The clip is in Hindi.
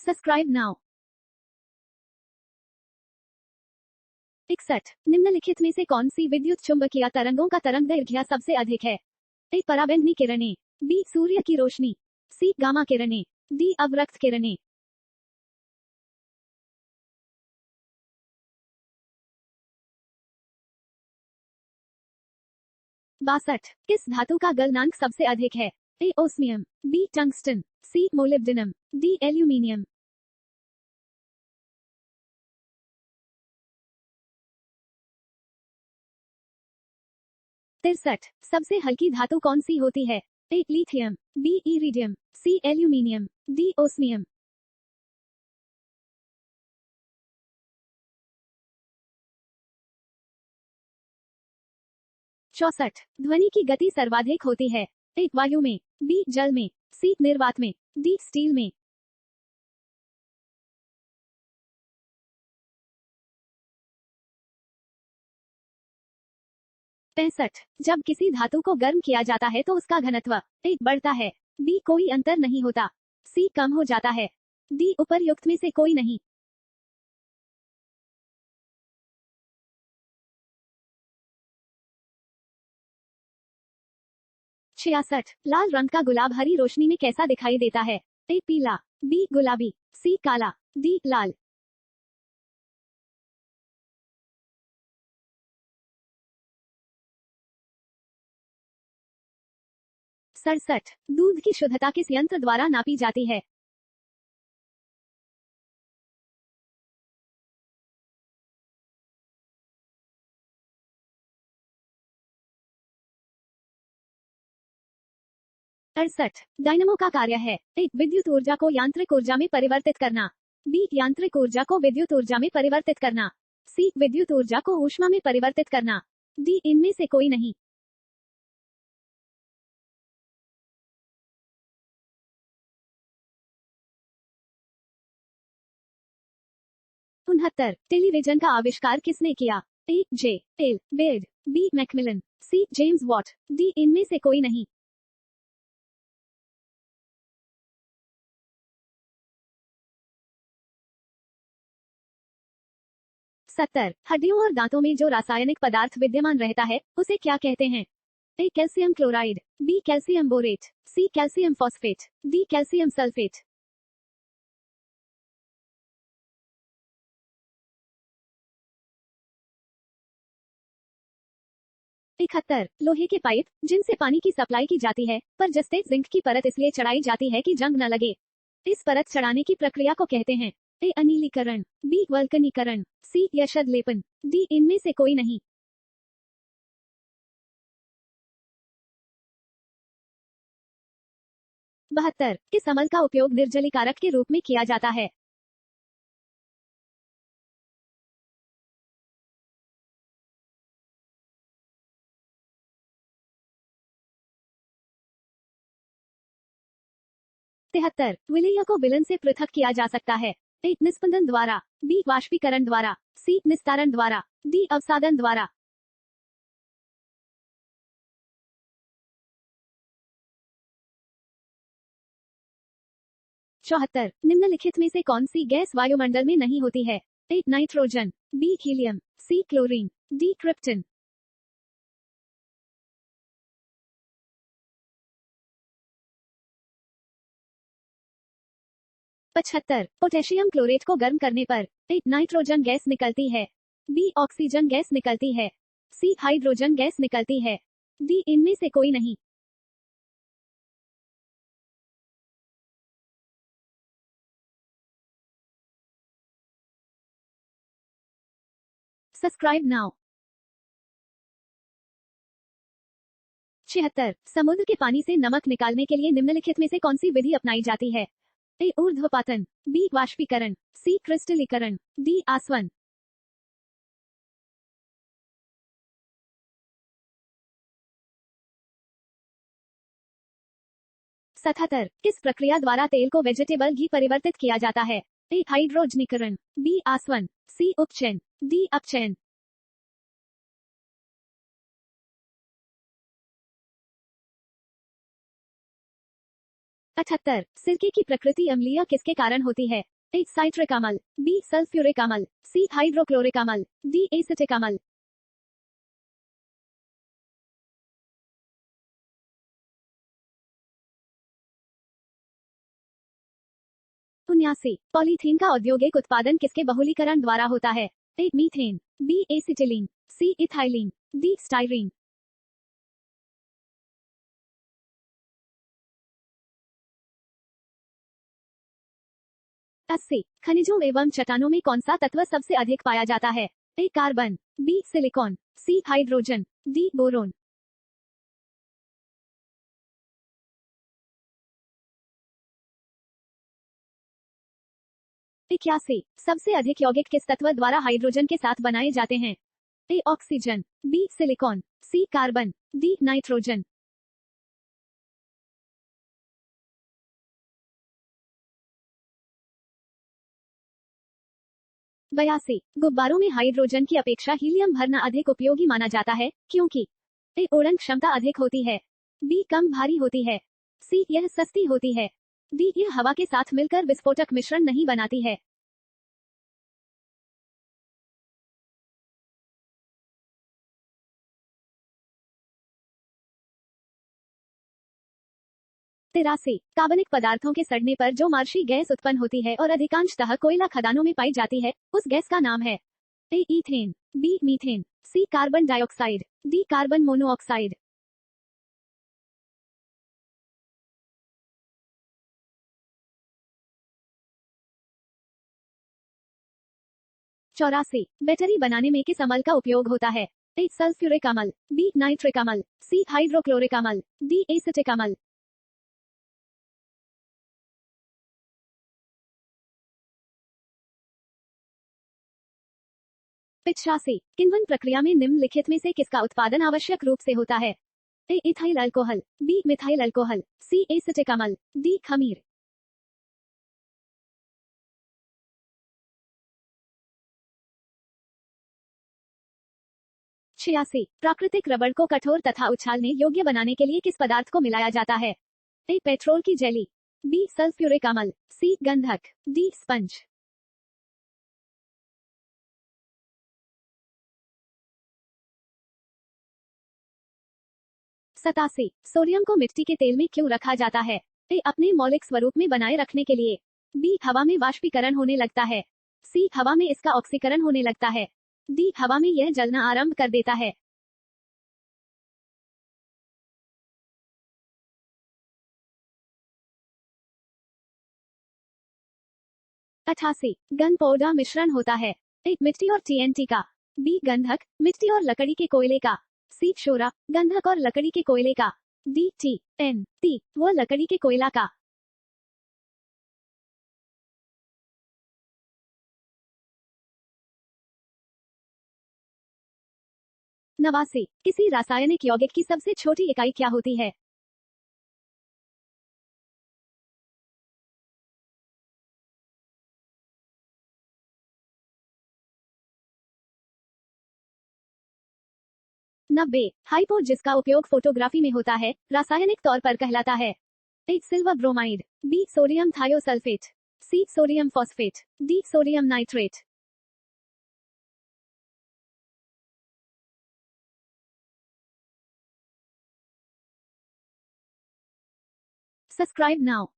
Subscribe now. 61 निम्नलिखित में से कौन सी विद्युत चुंबकीय तरंगों का तरंग दैर्घ्य सबसे अधिक है? ए पराबैंगनी किरणें, बी सूर्य की रोशनी, सी गामा किरणें, डी अवरक्त किरणें। बासठ किस धातु का गलनांक सबसे अधिक है? A osmium, B tungsten, C molybdenum, D aluminium. तिरसठ सबसे हल्की धातु कौन सी होती है? A lithium, B iridium, C aluminium, D osmium. चौसठ ध्वनि की गति सर्वाधिक होती है? ए वायु में, बी जल में, सी निर्वात में, डी स्टील में। पैंसठ जब किसी धातु को गर्म किया जाता है तो उसका घनत्व ए बढ़ता है, बी कोई अंतर नहीं होता, सी कम हो जाता है, डी उपर्युक्त में से कोई नहीं। 66 लाल रंग का गुलाब हरी रोशनी में कैसा दिखाई देता है? ए पीला, बी गुलाबी, सी काला, डी लाल। 67 दूध की शुद्धता किस यंत्र द्वारा नापी जाती है? अड़सठ डायनमो का कार्य है? ए विद्युत ऊर्जा को यांत्रिक ऊर्जा में परिवर्तित करना, बी यांत्रिक ऊर्जा को विद्युत ऊर्जा में परिवर्तित करना, सी विद्युत ऊर्जा को ऊष्मा में परिवर्तित करना, डी इनमें से कोई नहीं। 69 टेलीविजन का आविष्कार किसने किया? A J L Baird, B Macmillan, C James Watt, D इनमें से कोई नहीं। 70 हड्डियों और दांतों में जो रासायनिक पदार्थ विद्यमान रहता है उसे क्या कहते हैं? A calcium chloride, B calcium borate, C calcium phosphate, D calcium sulphate. 71 लोहे के पाइप जिनसे पानी की सप्लाई की जाती है पर जस्ते जिंक की परत इसलिए चढ़ाई जाती है कि जंग न लगे, इस परत चढ़ाने की प्रक्रिया को कहते हैं? ए अनिलीकरण, बी वल्कनीकरण, सी यशद लेपन, डी इनमें से कोई नहीं। 72 किस अमल का उपयोग निर्जलीकारक के रूप में किया जाता है? तिहत्तर विलेय को विलन से पृथक किया जा सकता है? ए निस्पंदन द्वारा, बी वाष्पीकरण द्वारा, सी निस्तारण द्वारा, डी अवसादन द्वारा। 74 निम्नलिखित में से कौन सी गैस वायुमंडल में नहीं होती है? A nitrogen, B helium, C chlorine, D krypton. 75 potassium chlorate को गर्म करने पर ए नाइट्रोजन गैस निकलती है, बी ऑक्सीजन गैस निकलती है, सी हाइड्रोजन गैस निकलती है, डी इनमें से कोई नहीं। 'Subscribe now. 76 समुद्र के पानी से नमक निकालने के लिए निम्नलिखित में से कौन सी विधि अपनाई जाती है? ए ऊर्ध्वपातन, बी वाष्पीकरण, सी क्रिस्टलीकरण, डी आसवन। 77 किस प्रक्रिया द्वारा तेल को वेजिटेबल घी परिवर्तित किया जाता है? ए हाइड्रोजनीकरण, बी आसवन, सी उपचयन, डी अपचयन। 78 सिरके की प्रकृति अम्लीय किसके कारण होती है? ए साइट्रिक अम्ल, बी सल्फ्यूरिक अम्ल, सी हाइड्रोक्लोरिक अम्ल, डी एसिटिक अम्ल। 79 पॉलीथीन का औद्योगिक उत्पादन किसके बहुलीकरण द्वारा होता है? A methane, B acetylene, C ethylene, D styrene. 80 खनिजों एवं चट्टानों में कौन सा तत्व सबसे अधिक पाया जाता है? ए carbon, B silicon, C hydrogen, D boron. 81 सबसे अधिक यौगिक किस तत्व द्वारा हाइड्रोजन के साथ बनाए जाते हैं? A oxygen, B silicon, C carbon, D nitrogen. 82 गुब्बारों में हाइड्रोजन की अपेक्षा हीलियम भरना अधिक उपयोगी माना जाता है क्योंकि ए उड़न क्षमता अधिक होती है, बी कम भारी होती है, सी यह सस्ती होती है, डी यह हवा के साथ मिलकर विस्फोटक मिश्रण नहीं बनाती है। 83 कार्बनिक पदार्थों के सड़ने पर जो मार्शी गैस उत्पन्न होती है और अधिकांशतः कोयला खदानों में पाई जाती है, उस गैस का नाम है? A ethane, B methane, C carbon dioxide, D carbon monoxide. 84 battery बनाने में किस अम्ल का उपयोग होता है? ए सल्फ्यूरिक अम्ल, बी नाइट्रिक अम्ल, सी हाइड्रोक्लोरिक अम्ल, डी एसिटिक अम्ल। 85 किण्वन प्रक्रिया में निम्नलिखित में से किसका उत्पादन आवश्यक रूप से होता है? A ethyl alcohol, B methyl alcohol, C acetic अम्ल, डी खमीर। 86 प्राकृतिक रबड़ को कठोर तथा उछालने योग्य बनाने के लिए किस पदार्थ को मिलाया जाता है? ए पेट्रोल की जेली, बी सल्फ्यूरिक अम्ल, सी गंधक, डी स्पंज। 87 सोडियम को मिट्टी के तेल में क्यों रखा जाता है? ए अपने मौलिक स्वरूप में बनाए रखने के लिए, बी हवा में वाष्पीकरण होने लगता है, सी हवा में इसका ऑक्सीकरण होने लगता है, डी हवा में यह जलना आरंभ कर देता है। 88 गन पाउडर मिश्रण होता है? ए मिट्टी और टीएनटी का, बी गंधक, मिट्टी और लकड़ी के कोयले का, सी शोरा, गंधक और लकड़ी के कोयले का, डी टी एन टी व लकड़ी के कोयला का। 89 किसी रासायनिक यौगिक की सबसे छोटी इकाई क्या होती है? नब्बे हाइपो जिसका उपयोग फोटोग्राफी में होता है, रासायनिक तौर पर कहलाता है? A silver bromide, B sodium thiosulphate, C sodium phosphate, D sodium nitrate. Subscribe now.